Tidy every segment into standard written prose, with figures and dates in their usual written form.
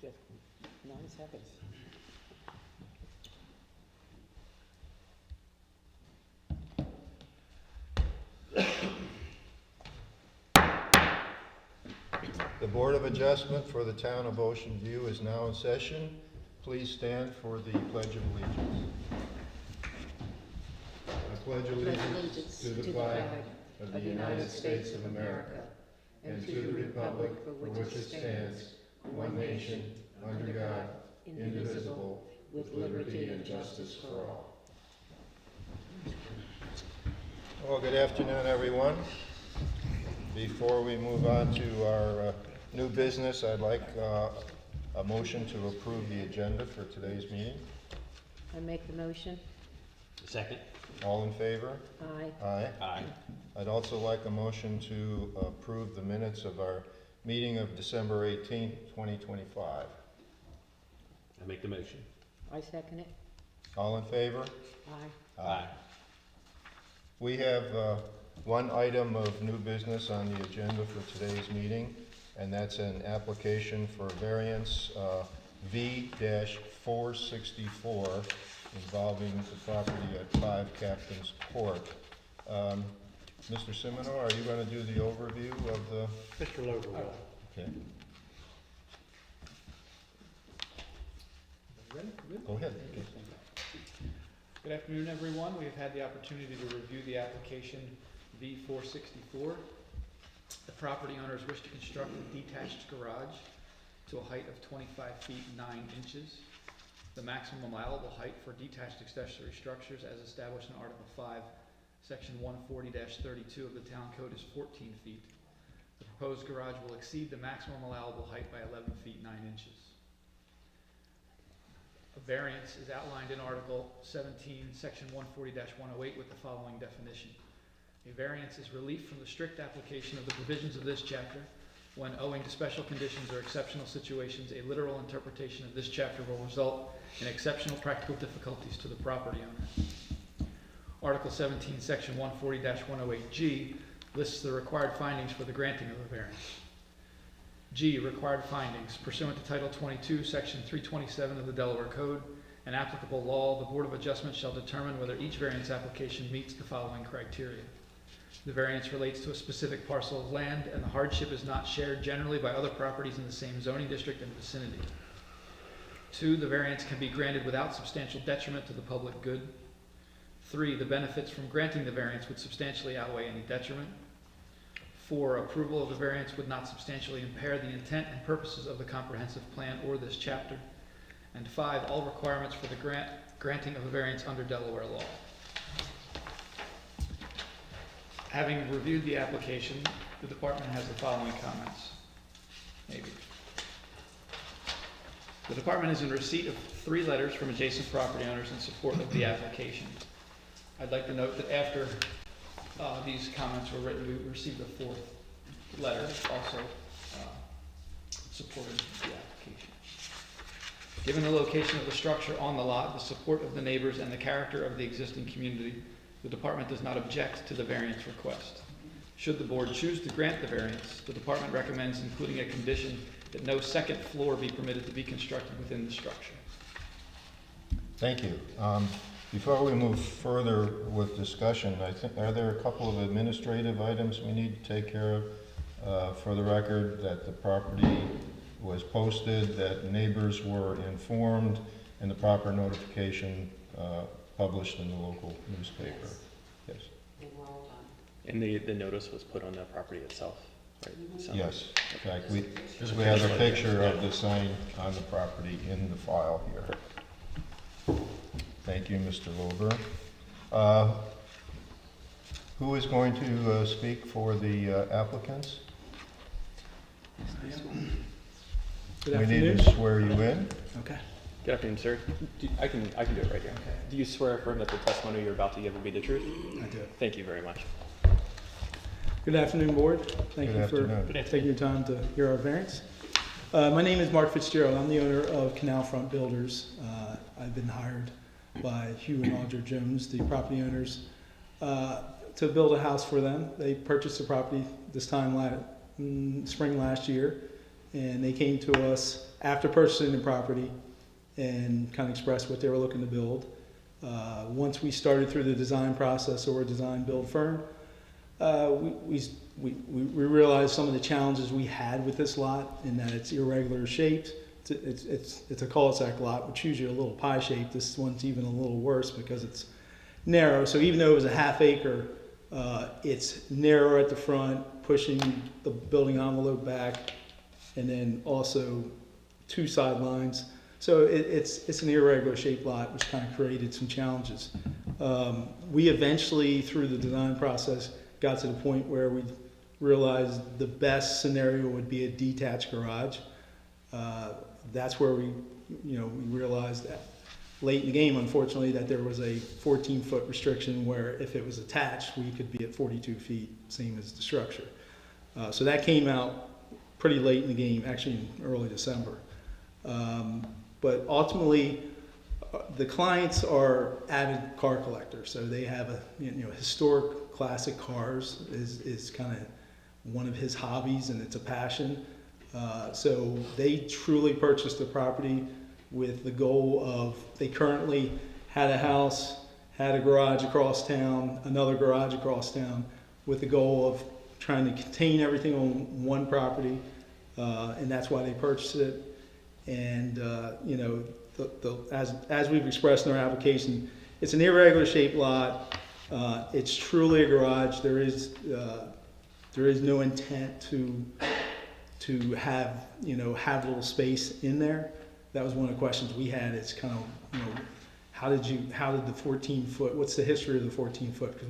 Just 9 seconds. The Board of Adjustment for the Town of Ocean View is now in session. Please stand for the Pledge of Allegiance. I pledge allegiance to the flag of the United States of America and to the republic for which it stands, one nation, under God, indivisible, with liberty and justice for all. Well, good afternoon, everyone. Before we move on to our new business, I'd like a motion to approve the agenda for today's meeting. I make the motion. Second. All in favor? Aye. Aye. Aye. I'd also like a motion to approve the minutes of our meeting of December 18th, 2025. I make the motion. I second it. All in favor? Aye. Aye. We have one item of new business on the agenda for today's meeting, and that's an application for variance V-464 involving the property at 5 Captain's Court. Mr. Simino, are you going to do the overview of the... Mr. Lover will. Okay. Ready? Good. Go ahead. Good afternoon, everyone. We have had the opportunity to review the application V-464. The property owners wish to construct a detached garage to a height of 25 feet 9 inches. The maximum allowable height for detached accessory structures as established in Article 5, Section 140-32 of the Town Code is 14 feet. The proposed garage will exceed the maximum allowable height by 11 feet 9 inches. A variance is outlined in Article 17, Section 140-108 with the following definition. A variance is relief from the strict application of the provisions of this chapter when, owing to special conditions or exceptional situations, a literal interpretation of this chapter will result in exceptional practical difficulties to the property owner. Article 17, Section 140-108G lists the required findings for the granting of a variance. G, required findings. Pursuant to Title 22, Section 327 of the Delaware Code and applicable law, the Board of Adjustment shall determine whether each variance application meets the following criteria. The variance relates to a specific parcel of land, and the hardship is not shared generally by other properties in the same zoning district and vicinity. 2, the variance can be granted without substantial detriment to the public good. 3, the benefits from granting the variance would substantially outweigh any detriment. 4, approval of the variance would not substantially impair the intent and purposes of the comprehensive plan or this chapter. And 5, all requirements for the granting of a variance under Delaware law. Having reviewed the application, the department has the following comments. Maybe. The department is in receipt of 3 letters from adjacent property owners in support of the application. I'd like to note that after these comments were written, we received a 4th letter also supporting the application. Given the location of the structure on the lot, the support of the neighbors, and the character of the existing community, the department does not object to the variance request. Should the board choose to grant the variance, the department recommends including a condition that no second floor be permitted to be constructed within the structure. Thank you. Before we move further with discussion, I think, are there a couple of administrative items we need to take care of? For the record, that the property was posted, that neighbors were informed, and the proper notification published in the local newspaper. Yes. They were all done. And the notice was put on the property itself, right? So- Yes. In fact, we have a picture of the sign on the property in the file here. Thank you, Mr. Lober. Who is going to speak for the applicants? Good We afternoon. need to swear you in. Okay. Good afternoon, sir. I can do it right here. Do you swear or affirm that the testimony you're about to give will be the truth? I do. Thank you very much. Good afternoon, board. Thank Good you for afternoon. taking your time to hear our variance. My name is Mark Fitzgerald. I'm the owner of Canal Front Builders. I've been hired by Hugh and Audra Jones, the property owners, to build a house for them. They purchased the property this time spring last year, and they came to us after purchasing the property and kind of expressed what they were looking to build. Once we started through the design process, or a design build firm, we realized some of the challenges we had with this lot, in that it's irregular shaped. It's a cul-de-sac lot, which usually a little pie shaped. This one's even a little worse because it's narrow. So even though it was a half acre, it's narrow at the front, pushing the building envelope back, and then also 2 sidelines. So it's an irregular shaped lot, which kind of created some challenges. We eventually, through the design process, got to the point where we realized the best scenario would be a detached garage. That's where we realized that late in the game, unfortunately, that there was a 14-foot restriction where if it was attached, we could be at 42 feet, same as the structure. So that came out pretty late in the game, actually in early December. But ultimately, the clients are avid car collectors, so they have historic classic cars is kind of one of his hobbies, and it's a passion. So they truly purchased the property with the goal of, they currently had a house, had a garage across town, another garage across town, with the goal of trying to contain everything on one property, and that's why they purchased it. And as we've expressed in our application, it's an irregular shaped lot. It's truly a garage. There is no intent to have habitable space in there. That was one of the questions we had. It's kind of, how did the 14-foot? What's the history of the 14-foot? Because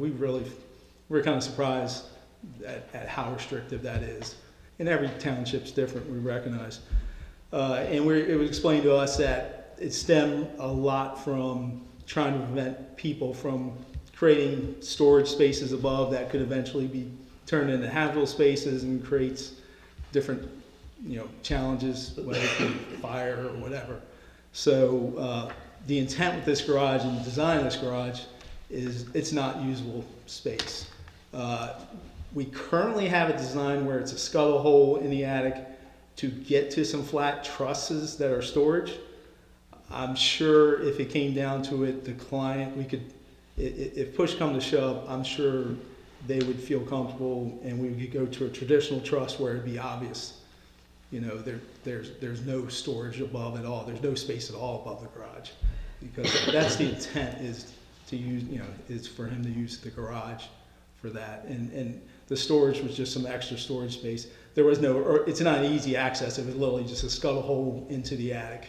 we're kind of surprised at how restrictive that is. And every township's different, we recognize. And it was explained to us that it stemmed a lot from trying to prevent people from creating storage spaces above that could eventually be turned into habitable spaces, and creates different challenges, whether it be fire or whatever. So the intent with this garage and the design of this garage is it's not usable space. We currently have a design where it's a scuttle hole in the attic to get to some flat trusses that are storage. I'm sure if it came down to it, the client, if push come to shove, I'm sure they would feel comfortable, and we could go to a traditional truss where it'd be obvious. There's no storage above at all. There's no space at all above the garage, because that's the intent, is to use, is for him to use the garage for that. And the storage was just some extra storage space. There was it's not easy access. It was literally just a scuttle hole into the attic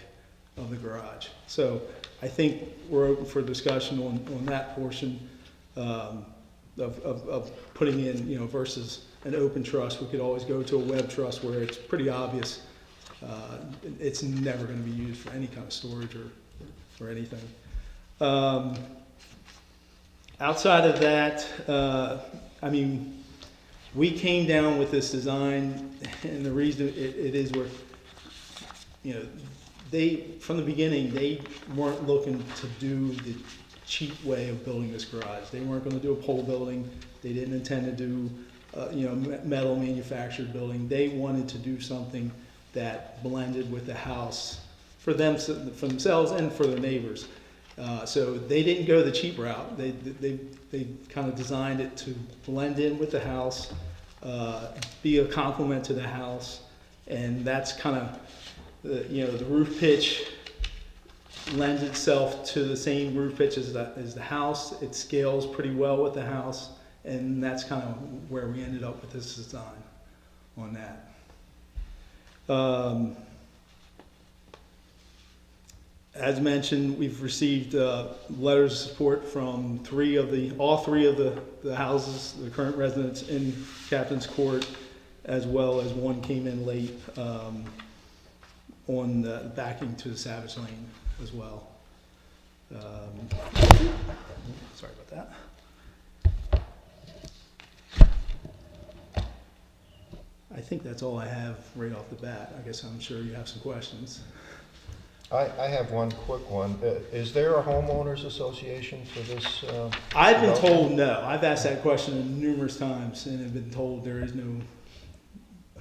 of the garage. So I think we're open for discussion on that portion of putting in, versus an open truss. We could always go to a web truss where it's pretty obvious it's never going to be used for any kind of storage or anything. Outside of that, we came down with this design, and the reason it is where, from the beginning, they weren't looking to do the cheap way of building this garage. They weren't going to do a pole building. They didn't intend to do, metal manufactured building. They wanted to do something that blended with the house for themselves and for their neighbors. So they didn't go the cheap route. They kind of designed it to blend in with the house, be a complement to the house, and that's kind of the roof pitch lends itself to the same roof pitch as the house. It scales pretty well with the house, and that's kind of where we ended up with this design on that. As mentioned, we've received letters of support from all three of the houses, the current residents in Captain's Court, as well as one came in late on the backing to the Savage Lane as well. Sorry about that. I think that's all I have right off the bat. I guess I'm sure you have some questions. I have one quick one. Is there a homeowners association for this? I've been told no. I've asked that question numerous times and have been told there is no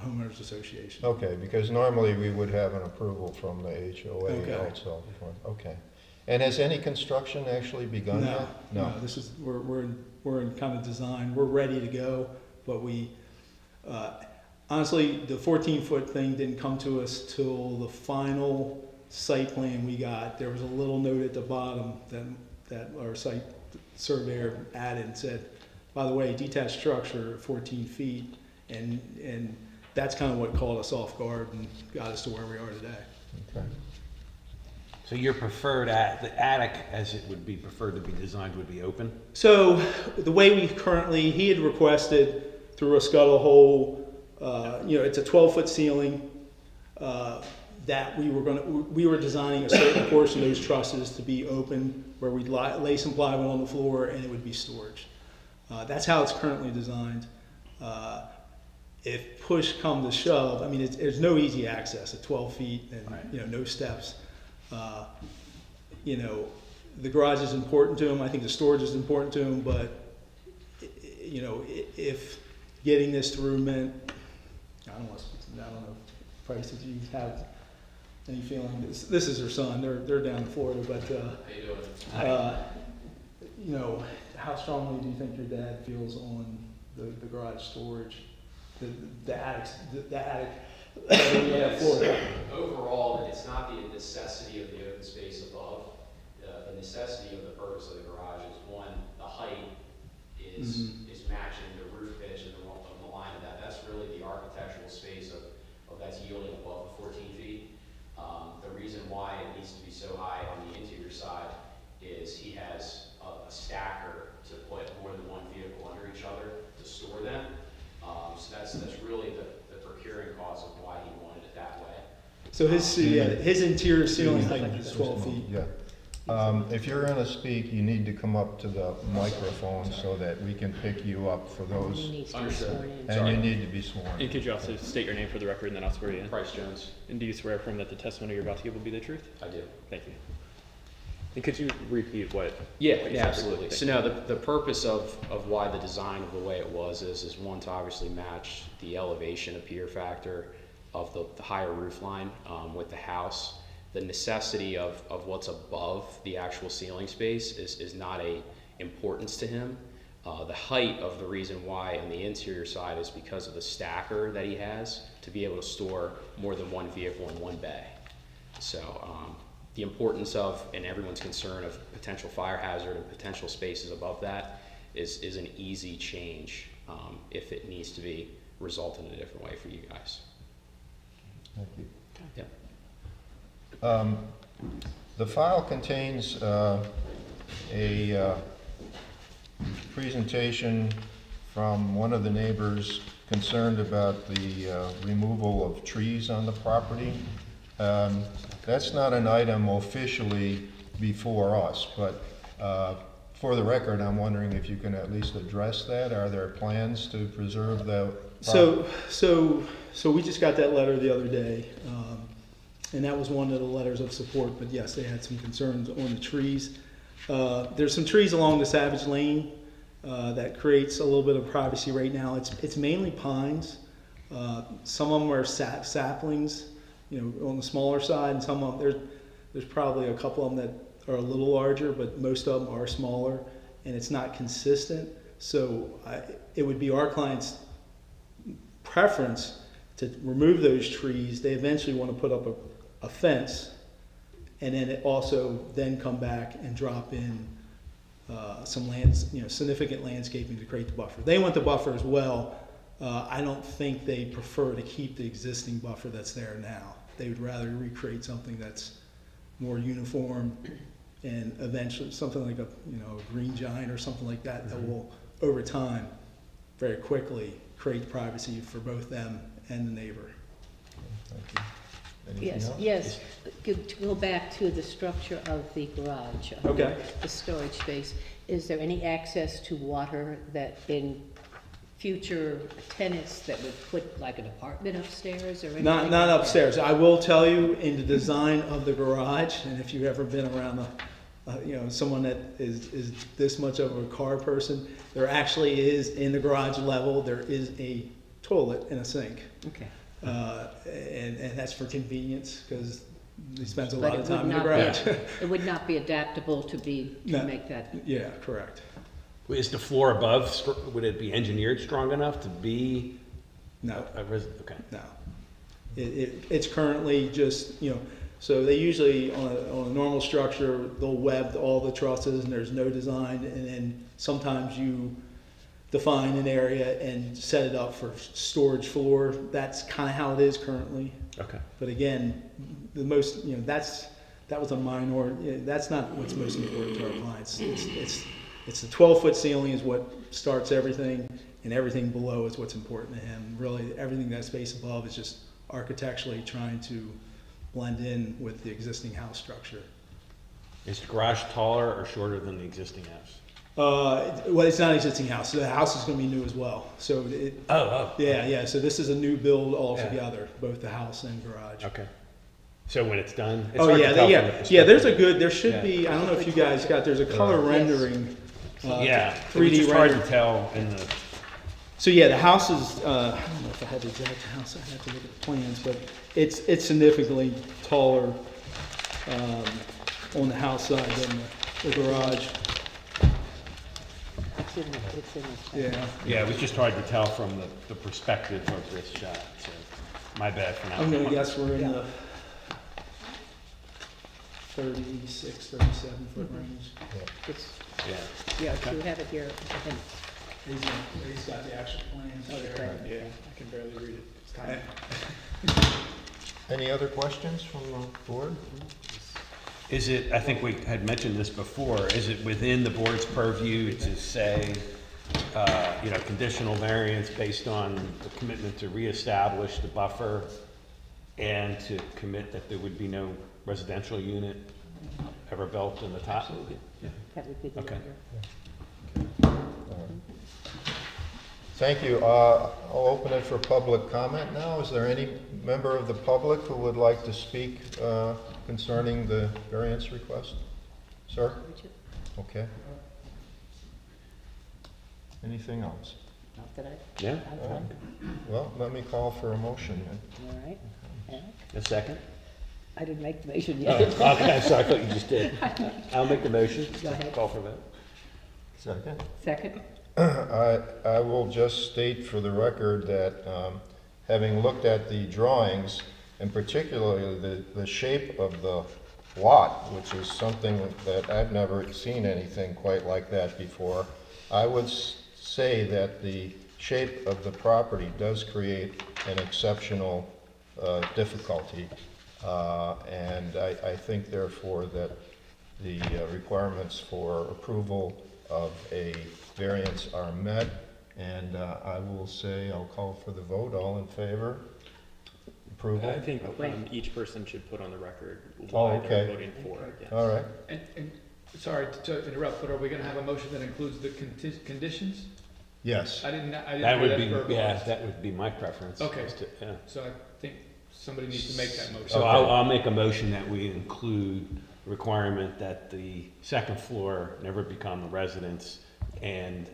homeowners association. Okay, because normally we would have an approval from the HOA Okay. also. Okay. And has any construction actually begun yet? No, this is, we're in kind of design, we're ready to go, but we, honestly, the 14-foot thing didn't come to us till the final site plan we got. There was a little note at the bottom that our site surveyor added and said, by the way, detached structure, 14 feet, and that's kind of what caught us off guard and got us to where we are today. Okay. So your preferred, the attic, as it would be preferred to be designed, would be open? So the way we currently, he had requested through a scuttle hole, it's a 12-foot ceiling, that we were designing a certain portion of those trusses to be open where we'd lay some plywood on the floor and it would be storage. That's how it's currently designed. If push come to shove, I mean, there's no easy access at 12 feet and, Right. No steps. The garage is important to him. I think the storage is important to him, but, if getting this through meant, I don't know, prices you have any feeling, this is their son, they're down in Florida, but, how strongly do you think your dad feels on the garage storage, the attic, floor? Overall, it's not the necessity of the open space above. The necessity of the purpose of the garage is, one, the height is matching the roof pitch and the line of that. That's really the architectural space of that's yielding above the 14 feet. The reason why it needs to be so high on the interior side is he has a stacker to put more than one vehicle under each other to store them. So that's really the procuring cause of why he wanted it that way. So his interior ceiling height is 12 feet. Yeah. If you're going to speak, you need to come up to the microphone so that we can pick you up for He those, needs to be Understood. sworn in. and you need to be sworn. And could you also state your name for the record, and then I'll swear you in? Price Jones, And do you swear affirm that the testimony you're about to give will be the truth? I do. Thank you. And could you repeat what? Yeah, what you yeah, said? absolutely. Thank So you. no, the purpose of why the design of the way it was is one, to obviously match the elevation appear factor of the higher roof line with the house. The necessity of what's above the actual ceiling space is not a importance to him. The height of the reason why on the interior side is because of the stacker that he has to be able to store more than one vehicle in one bay. So the importance of, and everyone's concern of potential fire hazard and potential spaces above that is an easy change if it needs to be resolved in a different way for you guys. Thank you. Yep. The file contains a presentation from one of the neighbors concerned about the removal of trees on the property. That's not an item officially before us, but for the record, I'm wondering if you can at least address that. Are there plans to preserve the property? So we just got that letter the other day, and that was one of the letters of support, but yes, they had some concerns on the trees. There's some trees along the Savage Lane that creates a little bit of privacy right now. It's mainly pines. Some of them are saplings, on the smaller side, and some of them, there's probably a couple of them that are a little larger, but most of them are smaller, and it's not consistent. So it would be our client's preference to remove those trees. They eventually want to put up a fence, and then it also then come back and drop in some significant landscaping to create the buffer. They want the buffer as well. I don't think they prefer to keep the existing buffer that's there now. They would rather recreate something that's more uniform and eventually something like a green giant or something like that that will over time very quickly create privacy for both them and the neighbor. Thank you. Anything Yes, else? yes. To go back to the structure of the garage. Okay. The storage space. Is there any access to water that in future tenants that would put like an apartment upstairs or anything? Not like that? upstairs. I will tell you, in the design of the garage, and if you've ever been around someone that is this much of a car person, there actually is, in the garage level, there is a toilet and a sink. Okay. And that's for convenience, because he spends a But lot it of would time in the not garage. be, it would not be adaptable to No. make that, Yeah, correct. Is the floor above, would it be engineered strong enough to be No, okay. no. It's currently just, so they usually, on a normal structure, they'll web all the trusses and there's no design, and then sometimes you define an area and set it up for storage floor. That's kind of how it is currently. Okay. But again, the most, that was a minor, that's not what's most important to our clients. It's the 12-foot ceiling is what starts everything, and everything below is what's important to him. Really, everything that space above is just architecturally trying to blend in with the existing house structure. Is the garage taller or shorter than the existing house? Well, it's not an existing house. So the house is going to be new as well. So yeah. So this is a new build altogether, both the house and garage. Okay. So when it's done, it's Oh hard yeah, to tell from the perspective. there should Yeah. be. I don't know if you guys got. There's a color rendering. Yeah, 3D it's just hard render. to tell in the. So yeah, the house is. I don't know if I had the exact house. I have to look at the plans, but it's significantly taller on the house side than the garage. it's in the. Yeah. Yeah, it was just hard to tell from the perspective of this shot. So my bad for not. I'm gonna guess we're in the 36, 37 foot range. It's, Yeah. yeah, so we have it here, I think. He's got the actual plans. Okay. Yeah, I can barely read it. It's tiny. Any other questions from the board? Is it, I think we had mentioned this before, is it within the board's purview to say, conditional variance based on the commitment to reestablish the buffer and to commit that there would be no residential unit ever built in the top? That would be the Okay. order. Thank you. I'll open it for public comment now. Is there any member of the public who would like to speak concerning the variance request? Sir? Okay. Anything else? Not that Yeah, Well, let me call for a motion then. all right. Alec? a second? I didn't make the motion Oh, yet. okay, sorry, I thought you just did. I'll make the motion. Go ahead. Call for vote. Second. Second? I will just state for the record that having looked at the drawings, and particularly the shape of the lot, which is something that I've never seen anything quite like that before, I would say that the shape of the property does create an exceptional difficulty. And I think therefore that the requirements for approval of a variance are met, and I will say, I'll call for the vote. All in favor? Approval? I think Wait. each person should put on the record Oh, why okay. they're voting for it. Yes. All right. And sorry to interrupt, but are we gonna have a motion that includes the conditions? Yes. I didn't That hear would that be, yeah, verbalized. that would be my preference. Okay. is to- yeah. So I think somebody needs to make that motion. So Okay. I'll make a motion that we include requirement that the second floor never become a residence and,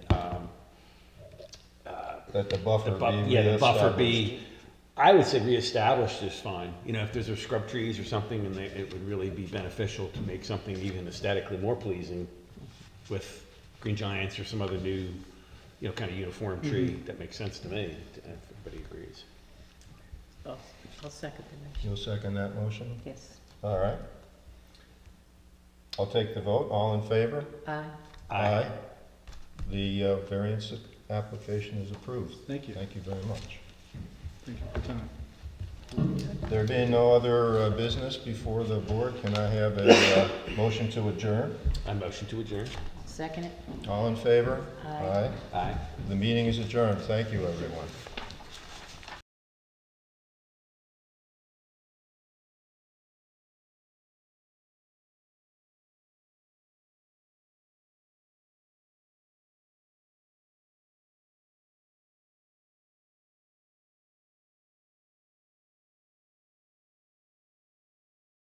That the buffer be the buffer reestablished. be, I would say reestablished is fine. If there's scrub trees or something, and it would really be beneficial to make something even aesthetically more pleasing with green giants or some other new, kind of uniform tree that makes sense to me, if everybody agrees. I'll second the motion. You'll second that motion? Yes. All right. I'll take the vote. All in favor? Aye. The variance application is approved. Thank you. Thank you very much. Thank you for your time. There being no other business before the board, can I have a motion to adjourn? I motion to adjourn. Second it? All in favor? Aye. Aye. The meeting is adjourned. Thank you, everyone.